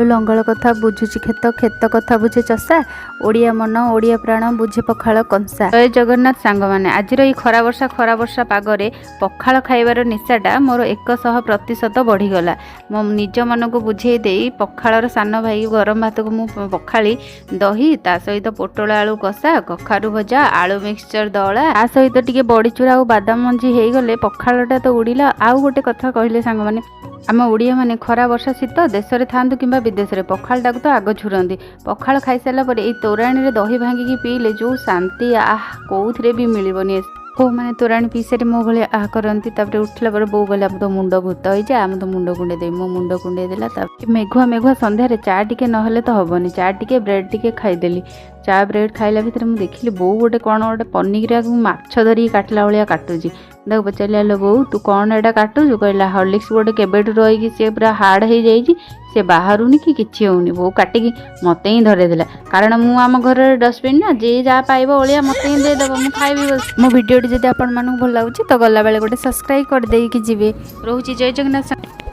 ଲଙ୍ଗଳ କଥା ବୁଝୁଛି କ୍ଷେତ, କ୍ଷେତ କଥା ବୁଝେ ଚଷା, ଓଡ଼ିଆ ମନ ଓଡ଼ିଆ ପ୍ରାଣ ବୁଝେ ପଖାଳ କଂସା। ଜୟ ଜଗନ୍ନାଥ ସାଙ୍ଗମାନେ, ଆଜିର ଏଇ ଖରା ବର୍ଷା ପାଗରେ ପଖାଳ ଖାଇବାର ନିଶାଟା ମୋର 100% ବଢ଼ିଗଲା। ମୋ ନିଜ ମନକୁ ବୁଝେଇ ଦେଇ ପଖାଳର ସାନ ଭାଇ ଗରମ ଭାତକୁ ମୁଁ ପଖାଳି ଦହି, ତା ସହିତ ପୋଟଳ ଆଳୁ କଷା, କଖାରୁ ଭଜା, ଆଳୁ ମିକ୍ସଚର ଦଳା, ତା ସହିତ ଟିକେ ବଡ଼ିଚୁରା ଆଉ ବାଦାମ ମଞ୍ଜି ହେଇଗଲେ ପଖାଳଟା ତ ଉଡ଼ିଲା। ଆଉ ଗୋଟେ କଥା କହିଲେ ସାଙ୍ଗମାନେ, ଆମ ଓଡ଼ିଆ ମାନେ ଖରା ବର୍ଷା ଶୀତ ଦେଶରେ ଥାଆନ୍ତୁ କିମ୍ବା ବିଦେଶରେ ପଖାଳଟାକୁ ତ ଆଗ ଛୁରନ୍ତି। ପଖାଳ ଖାଇସାରିଲା ପରେ ଏଇ ତୋରାଣୀରେ ଦହି ଭାଙ୍ଗିକି ପିଇଲେ ଯେଉଁ ଶାନ୍ତି, କୋଉଥିରେ ବି ମିଳିବନି। ବୋଉମାନେ ତୋରାଣୀ ପିଇସାରି ମୋ ଭଳିଆ କରନ୍ତି। ତାପରେ ଉଠିଲା ପରେ ବୋଉ କହିଲା ମୁଁ ତ ମୁଣ୍ଡ ଭୂତ ହେଇଯା, ମୁଁ ତ ମୁଣ୍ଡ କୁଣ୍ଡେଇ ଦେବି। ମୋ ମୁଣ୍ଡ କୁଣ୍ଡେଇ ଦେଲା। ତାପରେ ମେଘୁଆ ସନ୍ଧ୍ୟାରେ ଚା ଟିକେ ନହେଲେ ତ ହବନି। ଚା ଟିକେ ବ୍ରେଡ୍ ଟିକେ ଖାଇଦେଲି। ଚା ବ୍ରେଡ୍ ଖାଇଲା ଭିତରେ ମୁଁ ଦେଖିଲି ବୋଉ କଣ ଗୋଟେ ପନିକିରାକୁ ମାଛ ଧରିକି କାଟିଲା ଭଳିଆ କାଟୁଛି। ତାକୁ ପଚାରିଲି ଆଲୋ ବୋଉ ତୁ କ'ଣ ଏଇଟା କାଟୁଛୁ? କହିଲା ହର୍ଲିକ୍ସ ଗୋଟେ କେବେଠୁ ରହିକି ସିଏ ପୁରା ହାର୍ଡ଼ ହେଇଯାଇଛି, ସେ ବାହାରୁନି କି କିଛି ହେଉନି। ବୋଉ କାଟିକି ମୋତେ ହିଁ ଧରେଇଦେଲା, କାରଣ ମୁଁ ଆମ ଘରର ଡଷ୍ଟବିନ୍ ନା, ଯିଏ ଯାହା ପାଇବ ଅଳିଆ ମୋତେ ହିଁ ଦେଇଦେବ, ମୁଁ ଖାଇବି ବସି। ମୋ ଭିଡ଼ିଓଟି ଯଦି ଆପଣମାନଙ୍କୁ ଭଲ ଲାଗୁଛି ତ ଗଲାବେଳେ ଗୋଟେ ସବସ୍କ୍ରାଇବ୍ କରିଦେଇକି ଯିବେ। ରହୁଛି, ଜୟ ଜଗନ୍ନାଥ।